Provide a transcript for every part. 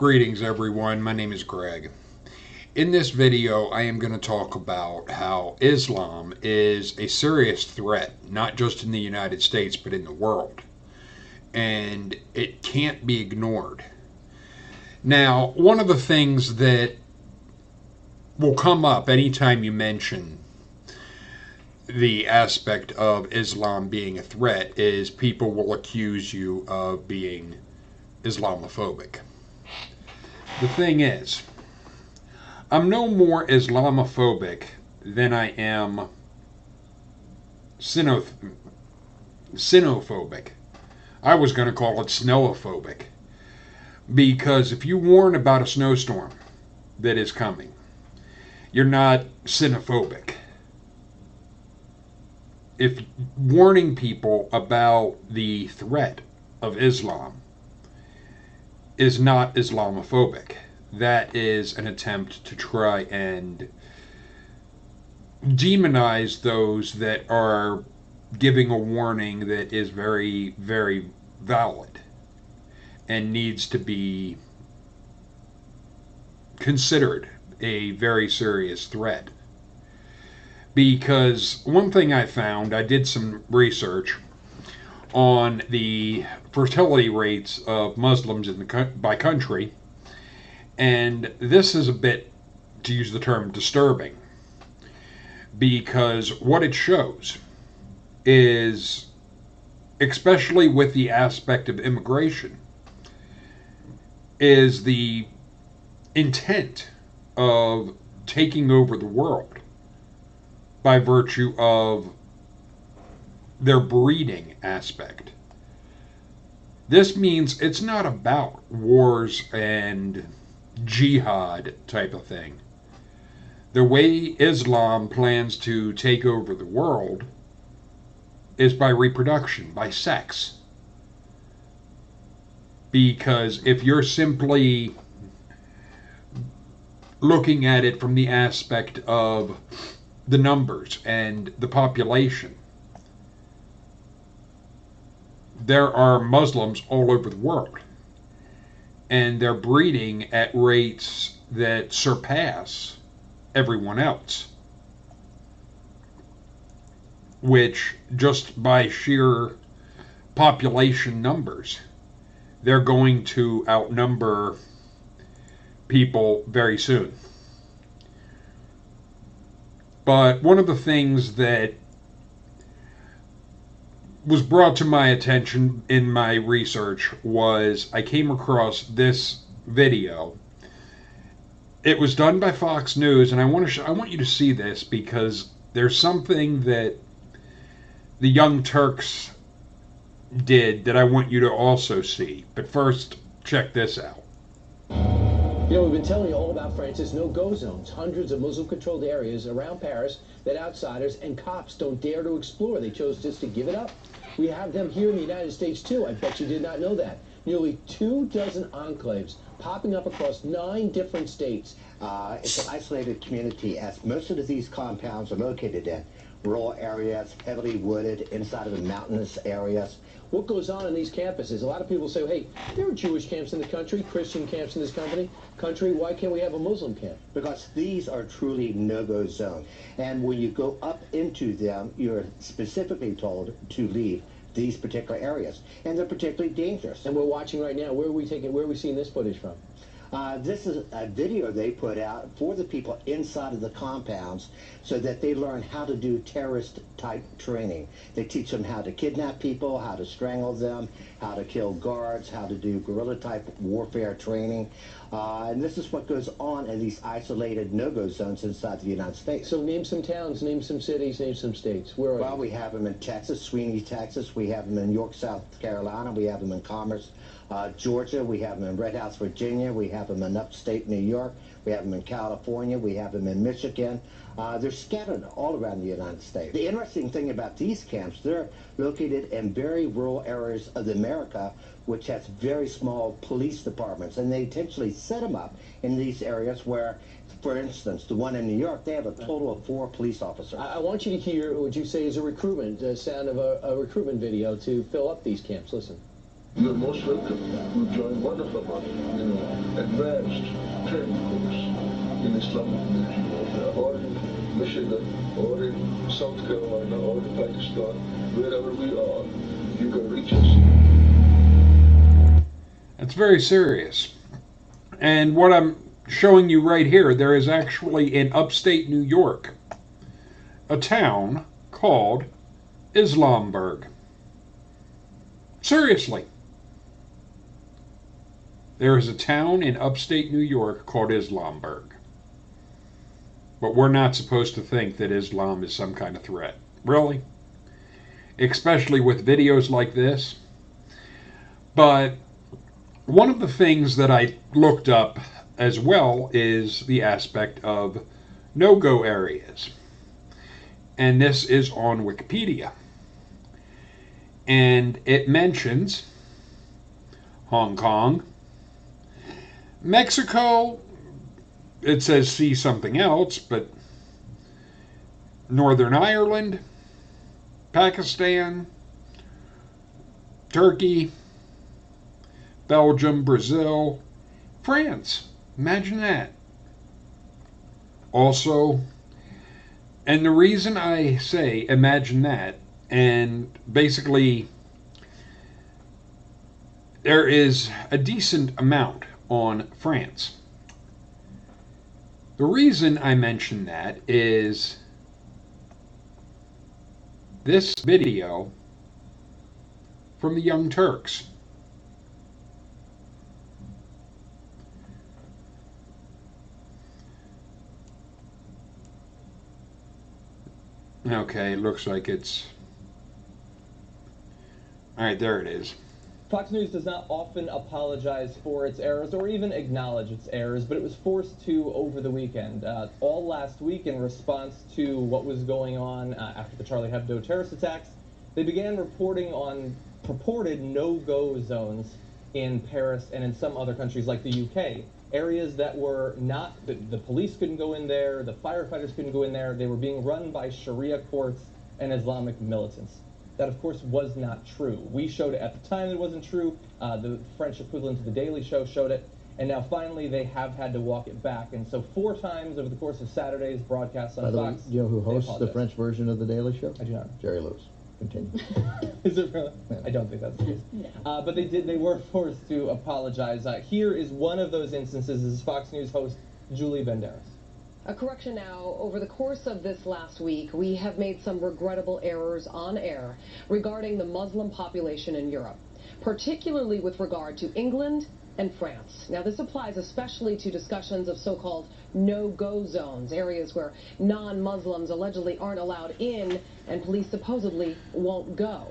Greetings everyone, my name is Greg. In this video I am going to talk about how Islam is a serious threat, not just in the United States but in the world. And it can't be ignored. Now, one of the things that will come up anytime you mention the aspect of Islam being a threat is people will accuse you of being Islamophobic. The thing is, I'm no more Islamophobic than I am sinophobic. I was going to call it snowophobic. Because if you warn about a snowstorm that is coming, you're not sinophobic. If warning people about the threat of Islam is not Islamophobic, that is an attempt to try and demonize those that are giving a warning that is very, very valid and needs to be considered a very serious threat. Because one thing I found, I did some research on the fertility rates of Muslims in by country, and this is a bit, to use the term, disturbing, because what it shows is, especially with the aspect of immigration, is the intent of taking over the world by virtue of their breeding aspect. This means it's not about wars and jihad type of thing. The way Islam plans to take over the world is by reproduction, by sex. Because if you're simply looking at it from the aspect of the numbers and the population, there are Muslims all over the world, and they're breeding at rates that surpass everyone else, which just by sheer population numbers, they're going to outnumber people very soon. But one of the things that was brought to my attention in my research was I came across this video. It was done by Fox News, and I want you to see this because there's something that the Young Turks did that I want you to also see. But first, check this out. You know, we've been telling you all about France's no-go zones, hundreds of Muslim-controlled areas around Paris that outsiders and cops don't dare to explore. They chose just to give it up. We have them here in the United States, too. I bet you did not know that. Nearly 24 enclaves popping up across 9 different states. It's an isolated community, as most of these compounds are located in rural areas, heavily wooded, inside of the mountainous areas. What goes on in these campuses? A lot of people say, hey, there are Jewish camps in the country, Christian camps in this country. Why can't we have a Muslim camp? Because these are truly no-go zones. And when you go up into them, you're specifically told to leave these particular areas. And they're particularly dangerous. And we're watching right now. Where are we seeing this footage from? This is a video they put out for the people inside of the compounds so that they learn how to do terrorist-type training. They teach them how to kidnap people, how to strangle them, how to kill guards, how to do guerrilla-type warfare training. And this is what goes on in these isolated no-go zones inside the United States. So name some towns, name some cities, name some states. Where are Well, we have them in Texas, Sweeney, Texas. We have them in York, South Carolina. We have them in Commerce, Georgia. We have them in Red House, Virginia. We have them in upstate New York. We have them in California. We have them in Michigan. They're scattered all around the United States. The interesting thing about these camps, they're located in very rural areas of America, which has very small police departments, and they intentionally set them up in these areas where, for instance, the one in New York, they have a total of 4 police officers. I want you to hear what you say is a recruitment, sound of a recruitment video to fill up these camps. Listen. You're most welcome to join one of them. advanced training course in Islamic warfare, or in Michigan, or in South Carolina, or in Pakistan, wherever we are, you can reach us. That's very serious. And what I'm showing you right here, there is actually in upstate New York a town called Islamburg. Seriously. There is a town in upstate New York called Islamburg. But we're not supposed to think that Islam is some kind of threat. Really? Especially with videos like this. But one of the things that I looked up as well is the aspect of no-go areas. And this is on Wikipedia. And it mentions Hong Kong, Mexico, it says see something else, but Northern Ireland, Pakistan, Turkey, Belgium, Brazil, France. Imagine that. Also, and the reason I say imagine that, and basically there is a decent amount on France. The reason I mention that is this video from the Young Turks. Okay, it looks like it's... Alright, there it is. Fox News does not often apologize for its errors or even acknowledge its errors, but it was forced to over the weekend. All last week, in response to what was going on after the Charlie Hebdo terrorist attacks, they began reporting on purported no-go zones in Paris and in some other countries like the UK. Areas that were not, the police couldn't go in there, the firefighters couldn't go in there, they were being run by Sharia courts and Islamic militants. That, of course, was not true. We showed it at the time it wasn't true. The French equivalent to The Daily Show showed it. And now, finally, they have had to walk it back. And so 4 times over the course of Saturday's broadcast on By the Fox... way, do you know who hosts the French version of The Daily Show? I do not. Jerry Lewis. Continue. Is it really? Yeah. I don't think that's the case. But they were forced to apologize. Here is one of those instances. This is Fox News host Julie Banderas. A correction now. Over the course of this last week, we have made some regrettable errors on air regarding the Muslim population in Europe, particularly with regard to England and France. Now, this applies especially to discussions of so-called no-go zones, areas where non-Muslims allegedly aren't allowed in and police supposedly won't go.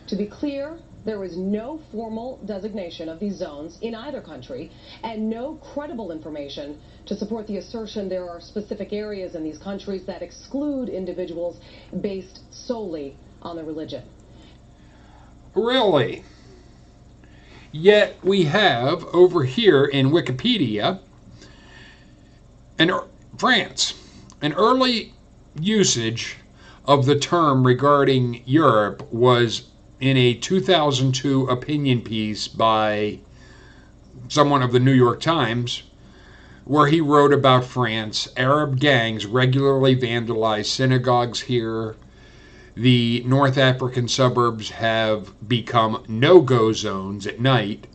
To be clear, there is no formal designation of these zones in either country and no credible information to support the assertion there are specific areas in these countries that exclude individuals based solely on their religion. Really? Yet we have over here in Wikipedia in France an early usage of the term regarding Europe was in a 2002 opinion piece by someone of the New York Times, where he wrote about France. Arab gangs regularly vandalize synagogues here. The North African suburbs have become no-go zones at night,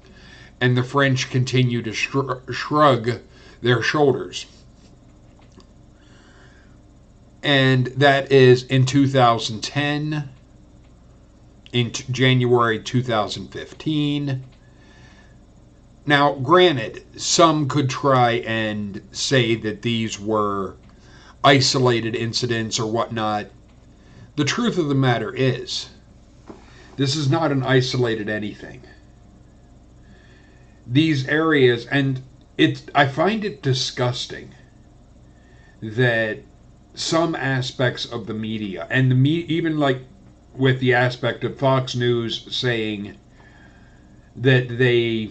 and the French continue to shrug their shoulders. And that is in 2010, in January 2015. Now, granted, some could try and say that these were isolated incidents or whatnot. The truth of the matter is, this is not an isolated anything. These areas, and I find it disgusting that some aspects of the media, and even like with the aspect of Fox News saying that they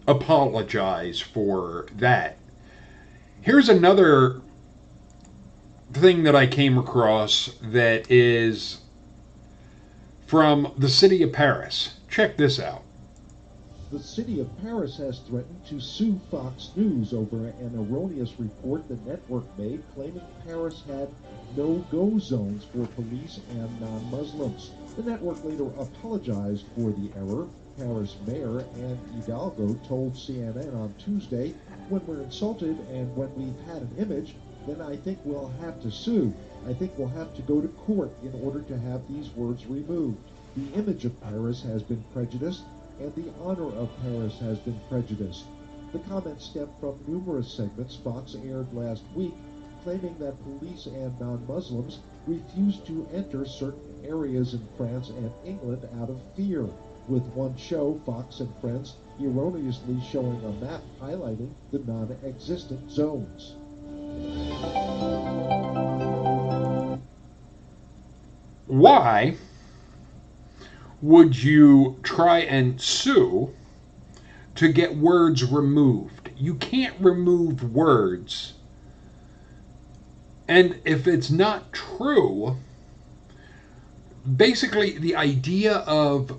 apologize for that. Here's another thing that I came across that is from the city of Paris. Check this out. The city of Paris has threatened to sue Fox News over an erroneous report the network made claiming Paris had no-go zones for police and non-Muslims. The network later apologized for the error. Paris Mayor Anne Hidalgo told CNN on Tuesday, "When we're insulted and when we've had an image, then I think we'll have to sue. I think we'll have to go to court in order to have these words removed. The image of Paris has been prejudiced, and the honor of Paris has been prejudiced." The comments stem from numerous segments Fox aired last week, claiming that police and non-Muslims refused to enter certain areas in France and England out of fear. With one show, Fox and Friends erroneously showing a map highlighting the non-existent zones. Why would you try and sue to get words removed? You can't remove words. And if it's not true, basically the idea of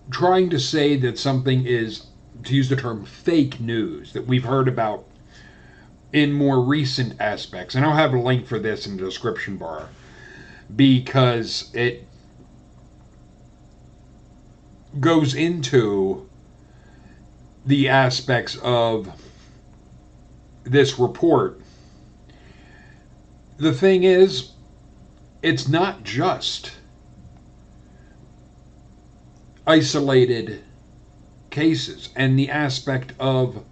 trying to say that something is, to use the term, fake news that we've heard about in more recent aspects, and I'll have a link for this in the description bar, because it goes into the aspects of this report. The thing is, it's not just isolated cases, and the aspect of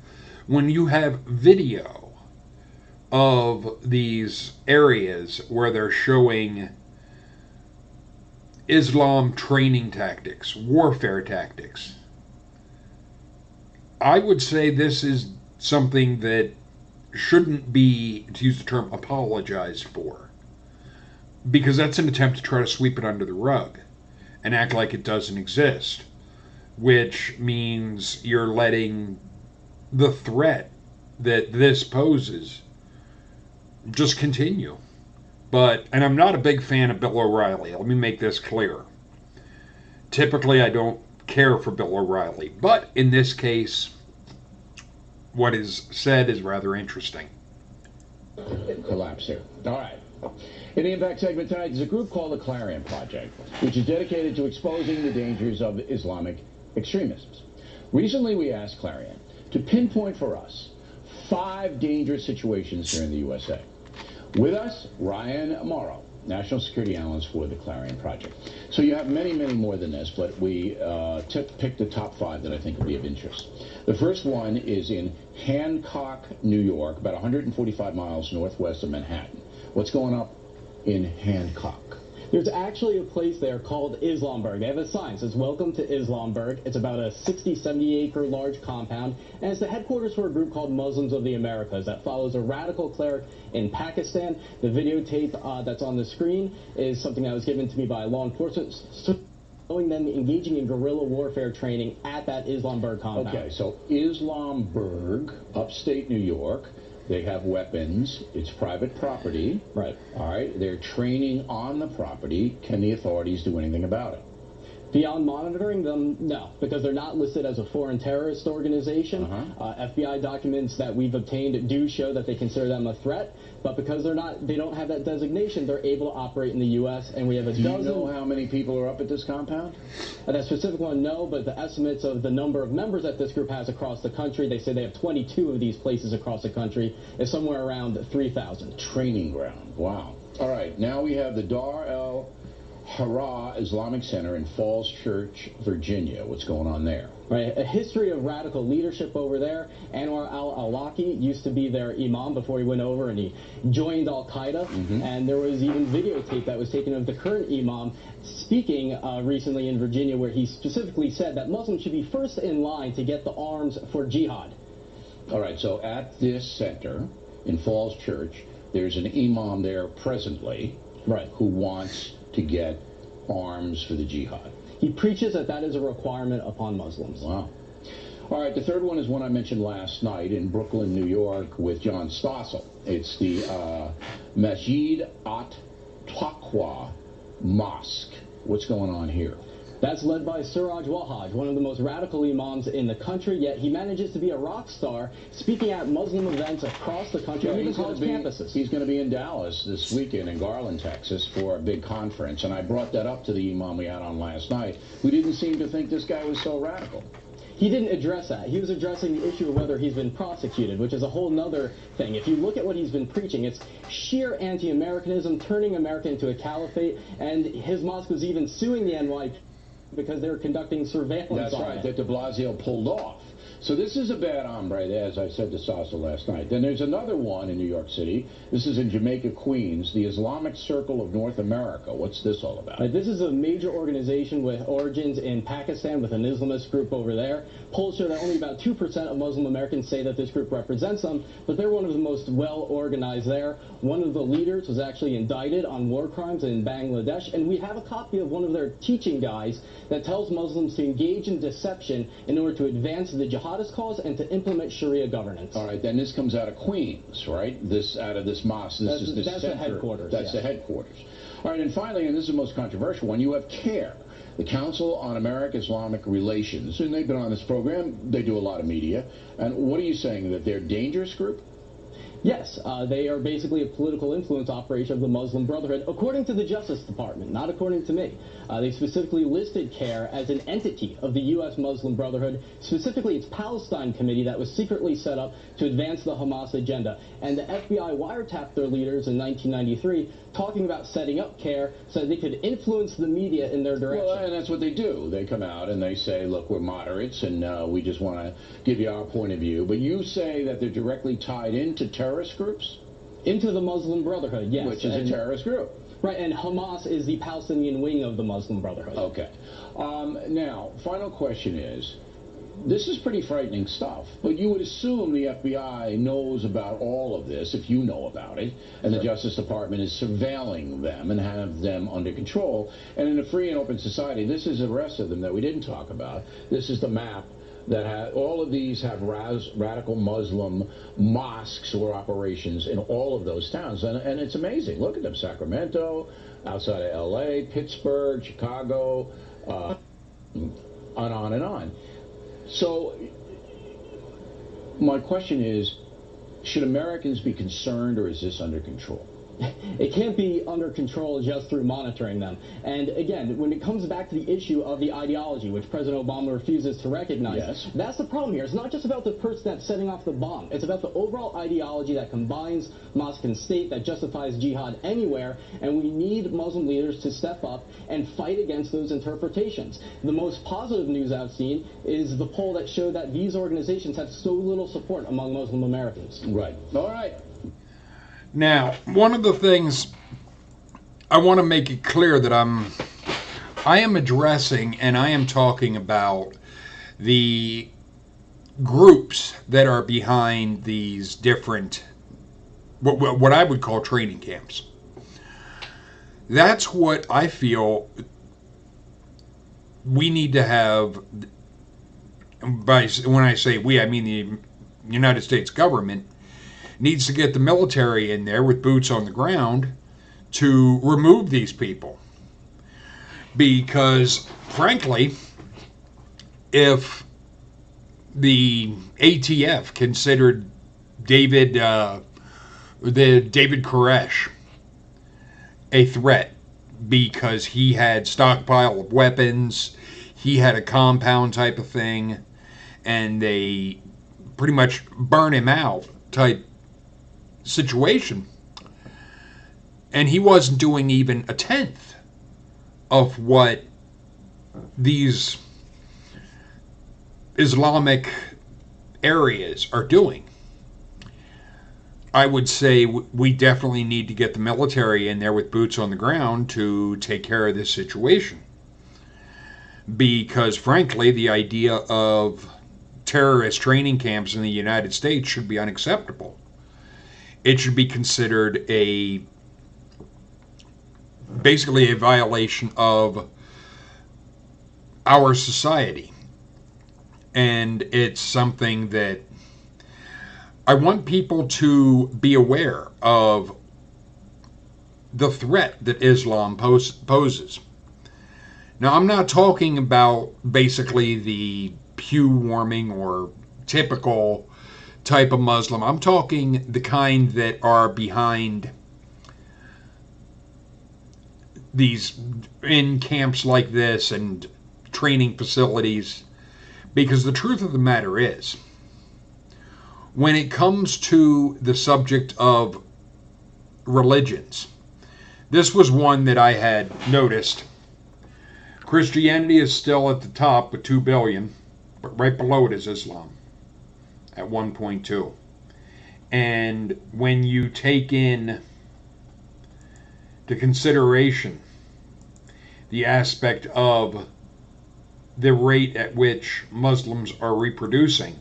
when you have video of these areas where they're showing Islam training tactics, warfare tactics, I would say this is something that shouldn't be, to use the term, apologized for, because that's an attempt to try to sweep it under the rug and act like it doesn't exist, which means you're letting the threat that this poses just continue. And I'm not a big fan of Bill O'Reilly. Let me make this clear. Typically, I don't care for Bill O'Reilly, but in this case, what is said is rather interesting. Collapse here. All right. In the Impact segment tonight, there's a group called the Clarion Project, which is dedicated to exposing the dangers of Islamic extremism. Recently, we asked Clarion to pinpoint for us 5 dangerous situations here in the USA. With us, Ryan Morrow, National Security Analyst for the Clarion Project. So you have many, many more than this, but we picked the top 5 that I think would be of interest. The first one is in Hancock, New York, about 145 miles northwest of Manhattan. What's going up in Hancock? There's actually a place there called Islamburg. They have a sign that says, "Welcome to Islamburg." It's about a 60, 70-acre large compound, and it's the headquarters for a group called Muslims of the Americas that follows a radical cleric in Pakistan. The videotape that's on the screen is something that was given to me by law enforcement, showing them engaging in guerrilla warfare training at that Islamburg compound. Okay, so Islamburg, upstate New York. They have weapons. It's private property. Right. All right. They're training on the property. Can the authorities do anything about it? Beyond monitoring them, no, because they're not listed as a foreign terrorist organization. FBI documents that we've obtained do show that they consider them a threat, but because they don't have that designation, they're able to operate in the U.S. And we have a dozen. Do you know how many people are up at this compound? That specific one, no, but the estimates of the number of members that this group has across the country, they say they have 22 of these places across the country, is somewhere around 3,000. Training ground. Wow. All right. Now we have the Dar el Hara Islamic Center in Falls Church, Virginia. What's going on there? Right, a history of radical leadership over there. Anwar al-Awlaki used to be their imam before he went over and he joined Al-Qaeda. And there was even videotape that was taken of the current imam speaking recently in Virginia, where he specifically said that Muslims should be first in line to get the arms for jihad. All right, so at this center in Falls Church, there's an imam there presently, right, who wants to get arms for the jihad. He preaches that that is a requirement upon Muslims. Wow. All right, the third one is one I mentioned last night in Brooklyn, New York, with John Stossel. It's the Masjid at-Taqwa Mosque. What's going on here? That's led by Siraj Wahhaj, one of the most radical imams in the country, yet he manages to be a rock star, speaking at Muslim events across the country, and even college campuses. He's going to be in Dallas this weekend in Garland, Texas, for a big conference, and I brought that up to the imam we had on last night, who didn't seem to think this guy was so radical. He didn't address that. He was addressing the issue of whether he's been prosecuted, which is a whole nother thing. If you look at what he's been preaching, it's sheer anti-Americanism, turning America into a caliphate, and his mosque was even suing the NYPD because they were conducting surveillance on it. That's right, that de Blasio pulled off. So this is a bad hombre, as I said to Sasa last night. Then there's another one in New York City. This is in Jamaica, Queens, the Islamic Circle of North America. What's this all about? This is a major organization with origins in Pakistan, with an Islamist group over there. Polls show that only about 2% of Muslim Americans say that this group represents them, but they're one of the most well-organized there. One of the leaders was actually indicted on war crimes in Bangladesh, and we have a copy of one of their teaching guides that tells Muslims to engage in deception in order to advance the jihadist cause and to implement Sharia governance. All right, then this comes out of Queens, right? This out of this mosque. That's the headquarters. That's the headquarters. All right, and finally, and this is the most controversial one, you have CARE, the Council on American-Islamic Relations, and they've been on this program. They do a lot of media. And what are you saying, that they're a dangerous group? Yes, they are basically a political influence operation of the Muslim Brotherhood, according to the Justice Department, not according to me. They specifically listed CARE as an entity of the U.S. Muslim Brotherhood, specifically its Palestine Committee that was secretly set up to advance the Hamas agenda. And the FBI wiretapped their leaders in 1993, talking about setting up CARE so that they could influence the media in their direction. Well, and that's what they do. They come out and they say, look, we're moderates, and we just want to give you our point of view. But you say that they're directly tied into terrorist groups? Into the Muslim Brotherhood, yes. Which is a terrorist group. Right, and Hamas is the Palestinian wing of the Muslim Brotherhood. Okay. Now, final question is, this is pretty frightening stuff, but you would assume the FBI knows about all of this, if you know about it, and the Justice Department is surveilling them and have them under control. And in a free and open society, this is the rest of them that we didn't talk about. This is the map that all of these have radical Muslim mosques or operations in all of those towns. And it's amazing. Look at them. Sacramento, outside of L.A., Pittsburgh, Chicago, on and on. So my question is, should Americans be concerned, or is this under control? It can't be under control just through monitoring them. And again, when it comes back to the issue of the ideology, which President Obama refuses to recognize, that's the problem here. It's not just about the person that's setting off the bomb. It's about the overall ideology that combines mosque and state, that justifies jihad anywhere, and we need Muslim leaders to step up and fight against those interpretations. The most positive news I've seen is the poll that showed that these organizations have so little support among Muslim Americans. Right. All right. Now, one of the things I want to make it clear that I am addressing, and I am talking about the groups that are behind these different, what I would call training camps. That's what I feel we need to have. When I say we, I mean the United States government needs to get the military in there with boots on the ground to remove these people. Because, frankly, if the ATF considered David Koresh a threat because he had stockpile of weapons, he had a compound type of thing, and they pretty much burn him out type situation, and he wasn't doing even a tenth of what these Islamic areas are doing, I would say we definitely need to get the military in there with boots on the ground to take care of this situation. Because frankly, the idea of terrorist training camps in the United States should be unacceptable. It should be considered basically a violation of our society. And it's something that I want people to be aware of, the threat that Islam poses. Now, I'm not talking about basically the pew warming or typical type of Muslim. I'm talking the kind that are behind these, in camps like this and training facilities. Because the truth of the matter is, when it comes to the subject of religions, this was one that I had noticed. Christianity is still at the top with 2 billion, but right below it is Islam at 1.2. And when you take in to consideration the aspect of the rate at which Muslims are reproducing,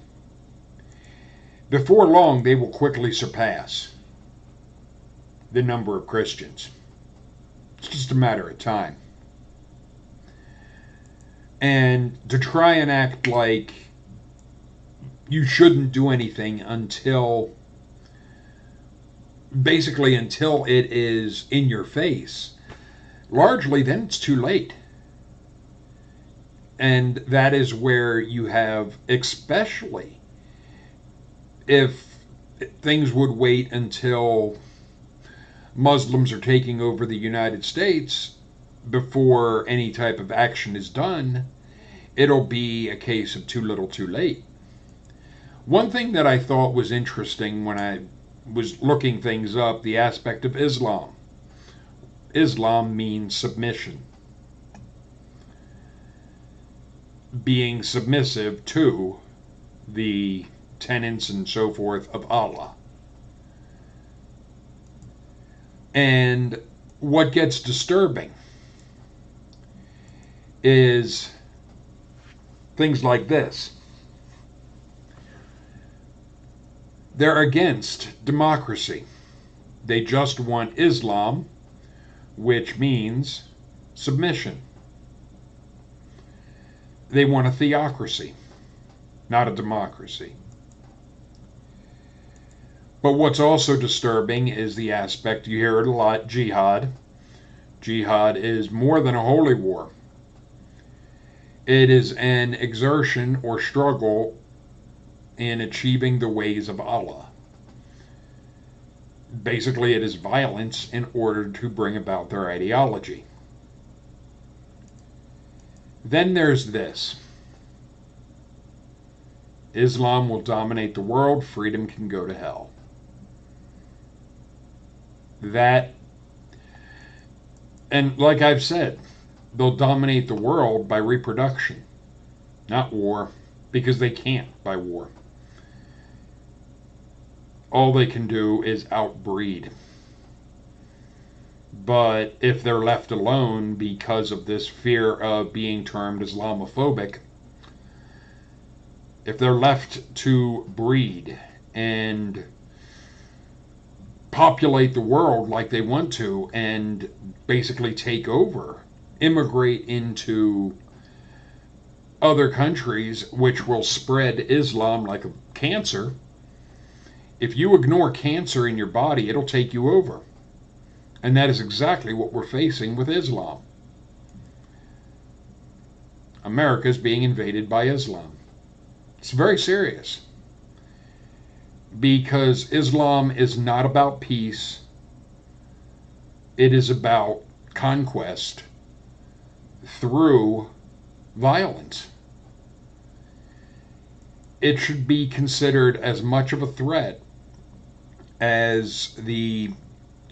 before long they will quickly surpass the number of Christians. It's just a matter of time. And to try and act like you shouldn't do anything until it is in your face, largely then it's too late. And that is where you have, especially if things would wait until Muslims are taking over the United States before any type of action is done, it'll be a case of too little too late. One thing that I thought was interesting when I was looking things up, the aspect of Islam. Islam means submission. Being submissive to the tenets and so forth of Allah. And what gets disturbing is things like this. They're against democracy. They just want Islam, which means submission. They want a theocracy, not a democracy. But what's also disturbing is the aspect, you hear it a lot, jihad. Jihad is more than a holy war. It is an exertion or struggle in achieving the ways of Allah. Basically, it is violence in order to bring about their ideology. Then there's this. Islam will dominate the world, freedom can go to hell. That, and like I've said, they'll dominate the world by reproduction, not war, because they can't by war. All they can do is outbreed. But if they're left alone because of this fear of being termed Islamophobic, if they're left to breed and populate the world like they want to and basically take over, immigrate into other countries which will spread Islam like a cancer, if you ignore cancer in your body, it'll take you over. And that is exactly what we're facing with Islam. America is being invaded by Islam. It's very serious. Because Islam is not about peace. It is about conquest through violence. It should be considered as much of a threat as the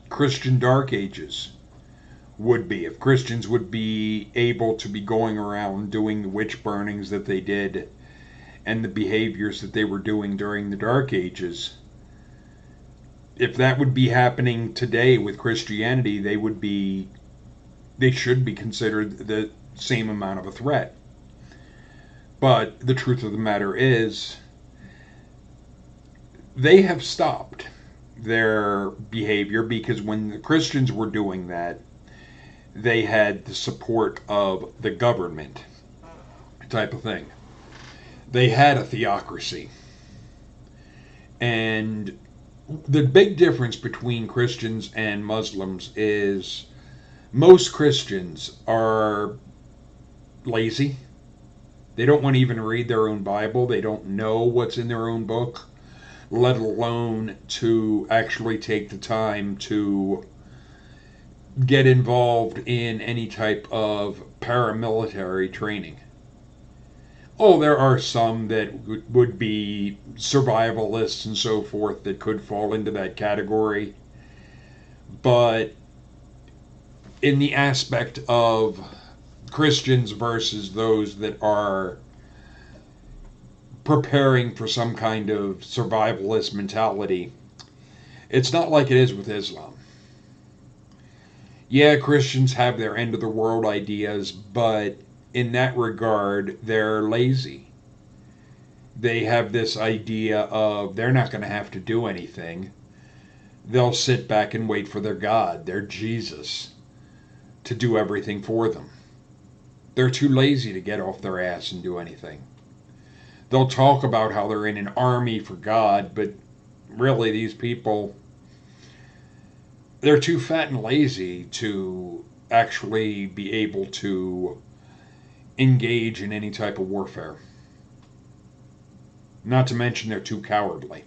Christian Dark Ages would be. If Christians would be able to be going around doing the witch burnings that they did and the behaviors that they were doing during the Dark Ages, if that would be happening today with Christianity, they should be considered the same amount of a threat. But the truth of the matter is, they have stopped their behavior because when the Christians were doing that, they had the support of the government type of thing. They had a theocracy. And the big difference between Christians and Muslims is most Christians are lazy. They don't want to even read their own Bible. They don't know what's in their own book, let alone to actually take the time to get involved in any type of paramilitary training. Oh, there are some that would be survivalists and so forth that could fall into that category. But in the aspect of Christians versus those that are preparing for some kind of survivalist mentality, it's not like it is with Islam. Yeah, Christians have their end of the world ideas, but in that regard, they're lazy. They have this idea of they're not going to have to do anything. They'll sit back and wait for their God, their Jesus, to do everything for them. They're too lazy to get off their ass and do anything. They'll talk about how they're in an army for God, but really these people, they're too fat and lazy to actually be able to engage in any type of warfare. Not to mention they're too cowardly.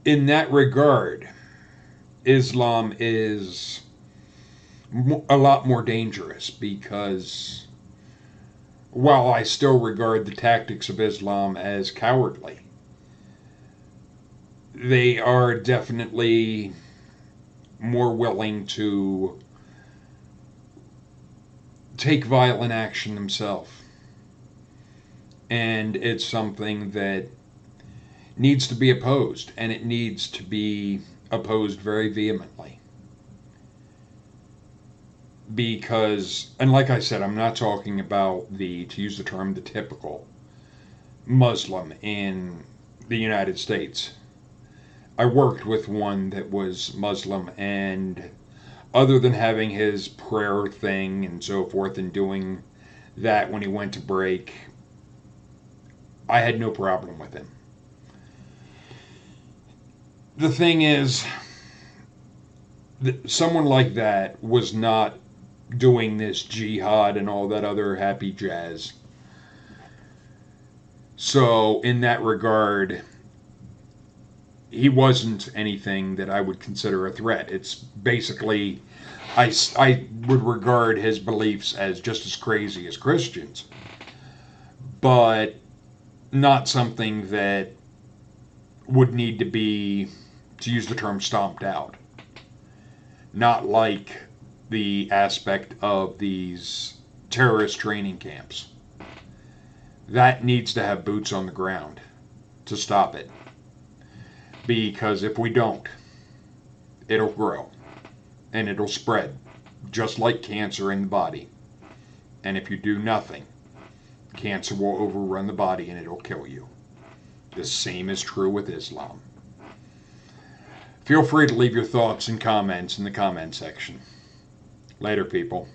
In that regard, Islam is a lot more dangerous because while I still regard the tactics of Islam as cowardly, they are definitely more willing to take violent action themselves. And it's something that needs to be opposed, and it needs to be opposed very vehemently. Because, and like I said, I'm not talking about the, to use the term, the typical Muslim in the United States. I worked with one that was Muslim, and other than having his prayer thing and so forth and doing that when he went to break, I had no problem with him. The thing is, someone like that was not doing this jihad and all that other happy jazz. So in that regard, he wasn't anything that I would consider a threat. It's basically, I would regard his beliefs as just as crazy as Christians, but not something that would need to be, to use the term, stomped out. Not like the aspect of these terrorist training camps. That needs to have boots on the ground to stop it. Because if we don't, it'll grow and it'll spread just like cancer in the body. And if you do nothing, cancer will overrun the body and it'll kill you. The same is true with Islam. Feel free to leave your thoughts and comments in the comment section. Later, people.